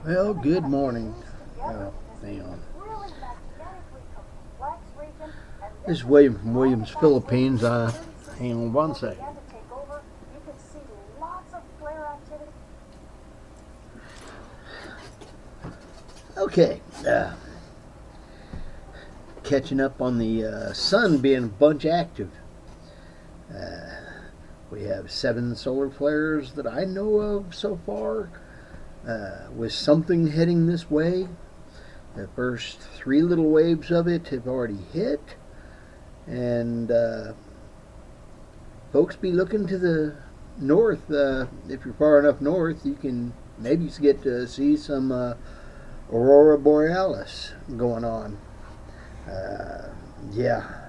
Well, good morning. Hang on. This is William from Williams, Philippines. Hang on one second. Okay. Catching up on the sun being a bunch active. Uh, we have 7 solar flares that I know of so far, with something heading this way. The first 3 little waves of it have already hit, and folks be looking to the north. If you're far enough north, you can maybe get to see some aurora borealis going on. Yeah,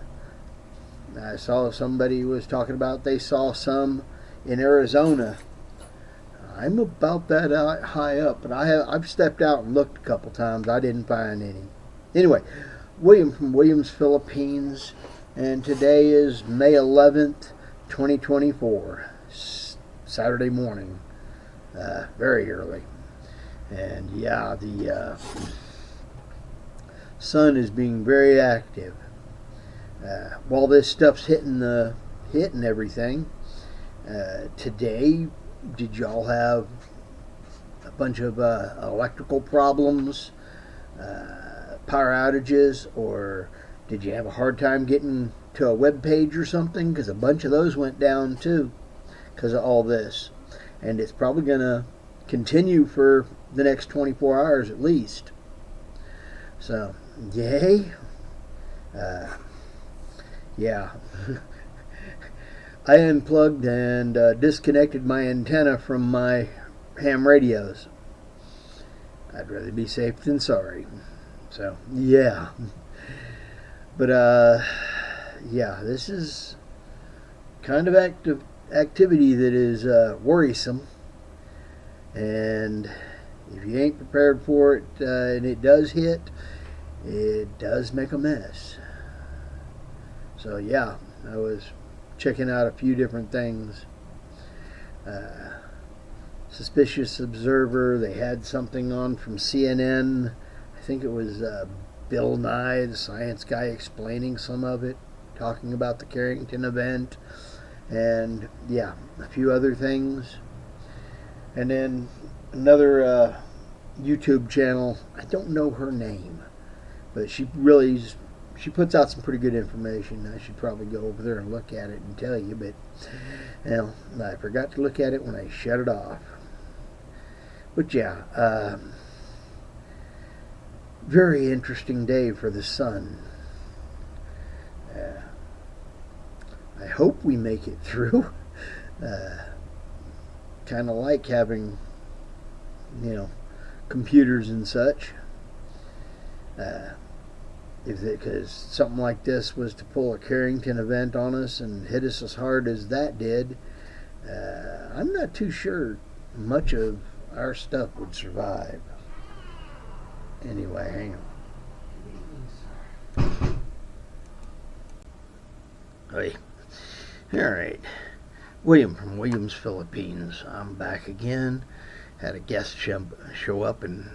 I saw somebody was talking about they saw some in Arizona. I'm about that high up, but I've stepped out and looked a couple times. I didn't find any. Anyway, William from Williams, Philippines, and today is May 11th, 2024, Saturday morning, very early. And yeah, the sun is being very active. While this stuff's hitting everything, today, did y'all have a bunch of electrical problems, power outages, or did you have a hard time getting to a web page or something? Because a bunch of those went down too because of all this. And it's probably going to continue for the next 24 hours at least. So, yay. Yeah. I unplugged and disconnected my antenna from my ham radios. I'd rather be safe than sorry. So, yeah. But, yeah, this is kind of activity that is worrisome. And if you ain't prepared for it and it does hit, it does make a mess. So, yeah, I was checking out a few different things. Suspicious Observer, they had something on from CNN. I think it was Bill Nye, the science guy, explaining some of it, talking about the Carrington event, and yeah, a few other things. And then another YouTube channel, I don't know her name, but she puts out some pretty good information. I should probably go over there and look at it and tell you, but I forgot to look at it when I shut it off. But yeah, very interesting day for the sun. I hope we make it through. Kind of like having, computers and such. Because something like this was to pull a Carrington event on us and hit us as hard as that did, I'm not too sure much of our stuff would survive. Anyway, hang on. Hey. Alright. William from Williams, Philippines. I'm back again. Had a guest show up and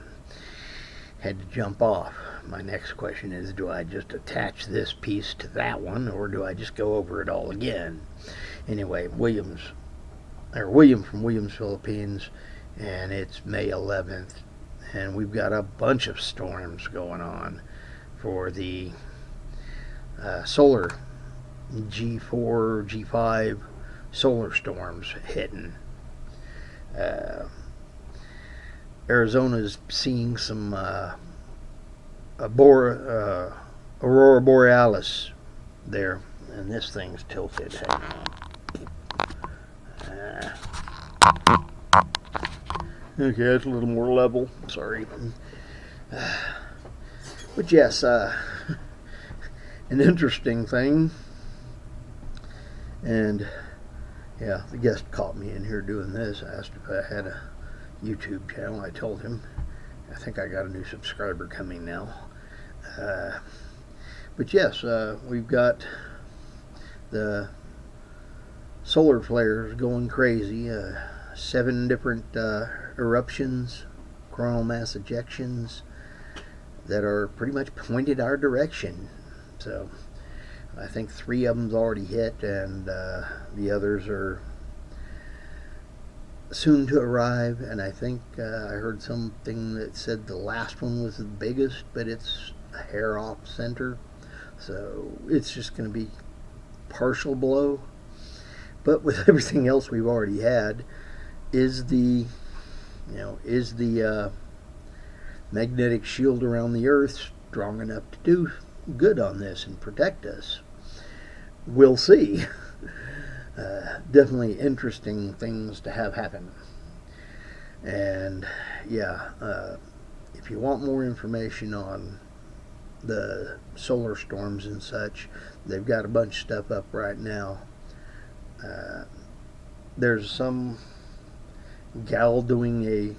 had to jump off. My next question is, do I just attach this piece to that one, or do I just go over it all again? Anyway, William from Williams, Philippines, and it's May 11th, and we've got a bunch of storms going on for the solar G4, G5 solar storms hitting. Arizona's seeing some aurora borealis there, and this thing's tilted. Hang on. Okay, it's a little more level. Sorry. But yes, an interesting thing. And yeah, the guest caught me in here doing this. I asked if I had a YouTube channel. I told him. I think I got a new subscriber coming now. But yes, we've got the solar flares going crazy. 7 different eruptions coronal mass ejections that are pretty much pointed our direction. So I think 3 of them's already hit, and the others are soon to arrive. And I think I heard something that said the last one was the biggest, but it's a hair off center, so it's just going to be partial blow. But with everything else we've already had, is the magnetic shield around the Earth strong enough to do good on this and protect us? We'll see. Definitely interesting things to have happen. And yeah, if you want more information on the solar storms and such, they've got a bunch of stuff up right now. There's some gal doing a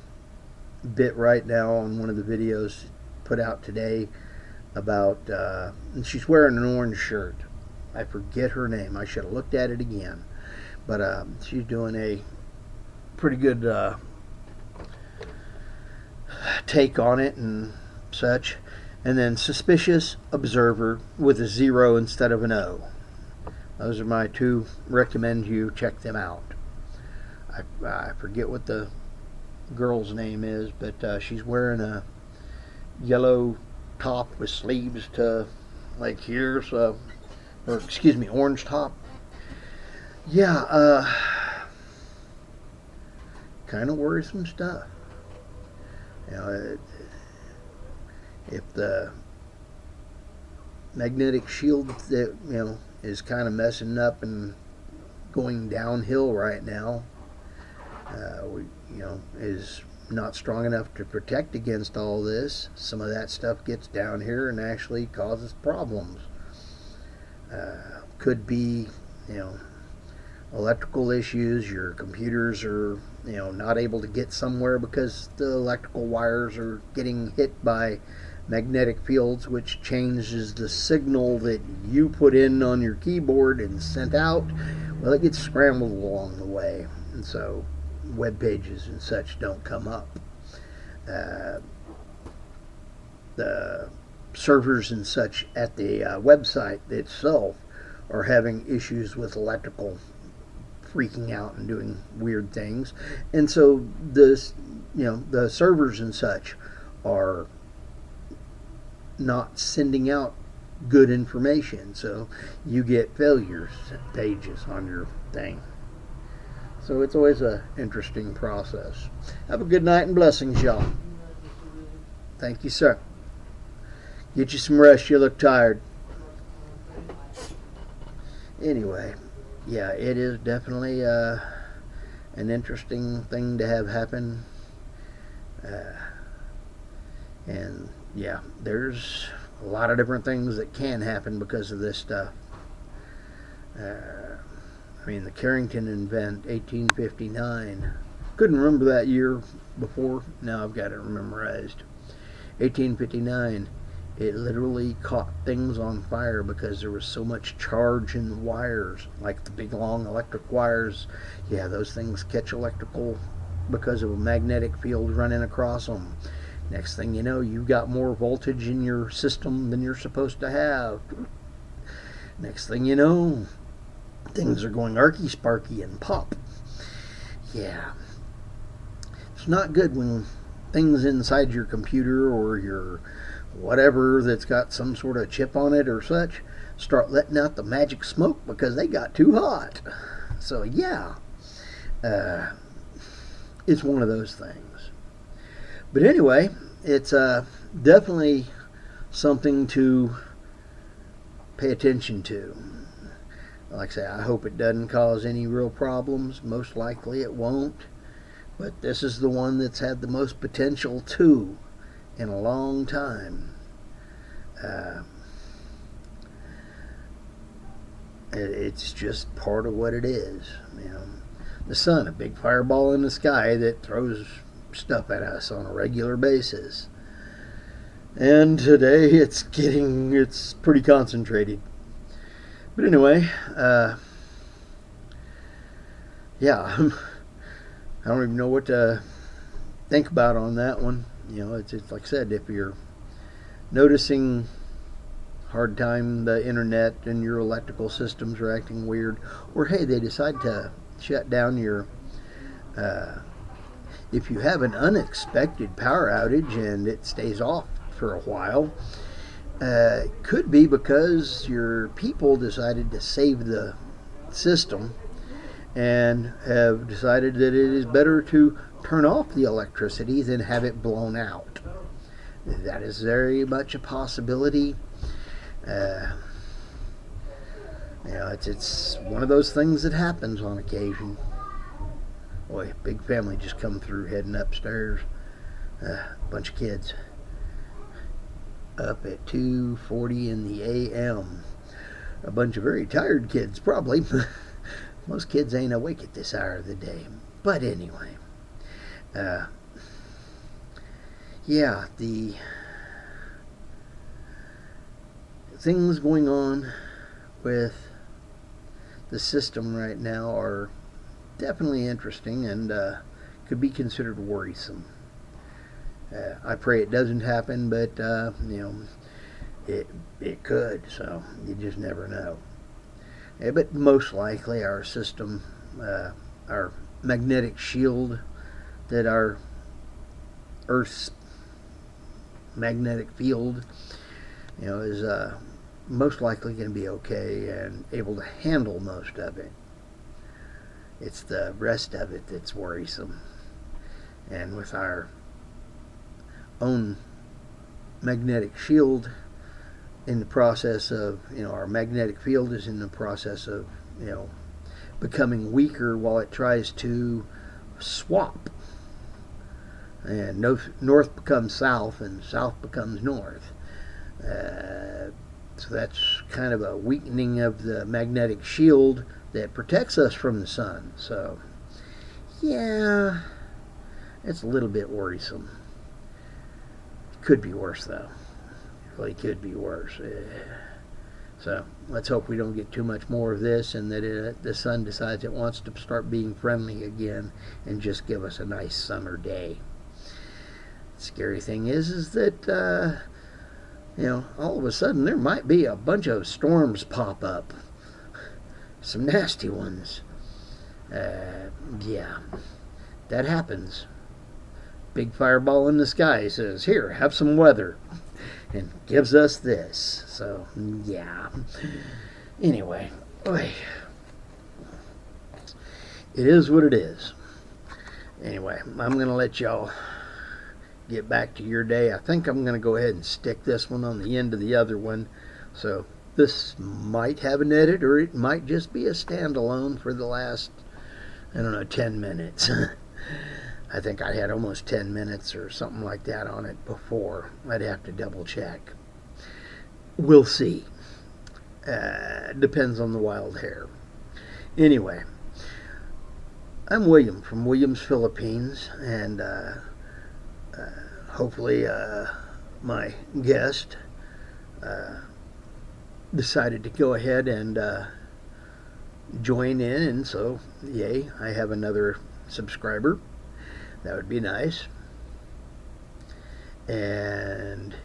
bit right now on one of the videos put out today about, and she's wearing an orange shirt. I forget her name. I should have looked at it again. But she's doing a pretty good take on it and such. And then Suspicious Observer with a 0 instead of an O. Those are my 2. Recommend you check them out. I forget what the girl's name is, but she's wearing a yellow top with sleeves to like here, so, or excuse me, orange top. Yeah, kind of worrisome stuff. You know, if the magnetic shield that is kind of messing up and going downhill right now, is not strong enough to protect against all this, some of that stuff gets down here and actually causes problems. Could be, electrical issues. Your computers are, not able to get somewhere because the electrical wires are getting hit by magnetic fields, which changes the signal that you put in on your keyboard and sent out. Well, it gets scrambled along the way, and so web pages and such don't come up. The servers and such at the website itself are having issues with electrical freaking out and doing weird things, and so this, the servers and such are not sending out good information, so you get failures pages on your thing. So it's always an interesting process. Have a good night and blessings, y'all. Thank you, sir. Get you some rest. You look tired. Anyway, yeah, it is definitely an interesting thing to have happen. And yeah, there's a lot of different things that can happen because of this stuff. The Carrington event, 1859. Couldn't remember that year before. Now I've got it memorized. 1859. It literally caught things on fire because there was so much charge in the wires, like the big long electric wires. Yeah, those things catch electrical because of a magnetic field running across them. Next thing you know, you've got more voltage in your system than you're supposed to have. Next thing you know, things are going arky-sparky and pop. Yeah. It's not good when things inside your computer or your whatever that's got some sort of chip on it or such start letting out the magic smoke because they got too hot. So yeah, it's one of those things. But anyway, it's definitely something to pay attention to. Like I say, I hope it doesn't cause any real problems. Most likely it won't. But this is the one that's had the most potential to in a long time. It's just part of what it is. The sun, a big fireball in the sky that throws stuff at us on a regular basis. And today it's pretty concentrated. But anyway, yeah, I don't even know what to think about on that one. It's like I said, if you're noticing hard time the internet and your electrical systems are acting weird, or hey, they decide to shut down your if you have an unexpected power outage and it stays off for a while, could be because your people decided to save the system and have decided that it is better to turn off the electricity than have it blown out. That is very much a possibility. It's one of those things that happens on occasion. Boy, big family just come through heading upstairs. Bunch of kids up at 2:40 in the a.m. A bunch of very tired kids, probably. Most kids ain't awake at this hour of the day. But anyway, the things going on with the system right now are definitely interesting and could be considered worrisome. I pray it doesn't happen, but it could. So you just never know. But most likely, our system, our magnetic shield, that our Earth's magnetic field, is most likely going to be okay and able to handle most of it. It's the rest of it that's worrisome. And with our own magnetic shield in the process of, our magnetic field is in the process of, becoming weaker while it tries to swap. And north becomes south and south becomes north. So that's kind of a weakening of the magnetic shield that protects us from the sun. So, yeah, it's a little bit worrisome. Could be worse, though. It really could be worse. So let's hope we don't get too much more of this and that the sun decides it wants to start being friendly again and just give us a nice summer day. The scary thing is that, all of a sudden there might be a bunch of storms pop up. Some nasty ones. Yeah, that happens. Big fireball in the sky says, "Here, have some weather," and gives us this. So, yeah. Anyway, it is what it is. Anyway, I'm going to let y'all get back to your day. I think I'm going to go ahead and stick this one on the end of the other one. So this might have an edit, or it might just be a standalone for the last, 10 minutes. I think I had almost 10 minutes or something like that on it before. I'd have to double check. We'll see. Depends on the wild hair. Anyway, I'm William from Williams, Philippines, and hopefully my guest decided to go ahead and join in, and so yay, I have another subscriber. That would be nice. And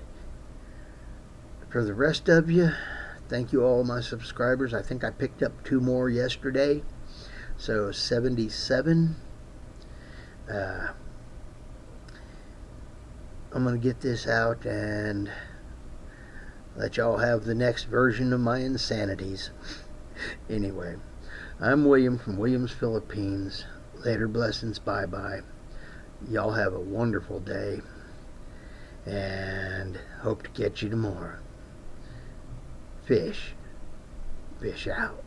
for the rest of you, thank you all my subscribers. I think I picked up 2 more yesterday, so 77. I'm going to get this out and let y'all have the next version of my insanities. Anyway, I'm William from Williams, Philippines. Later blessings, bye-bye. Y'all have a wonderful day, and hope to catch you tomorrow. Fish out.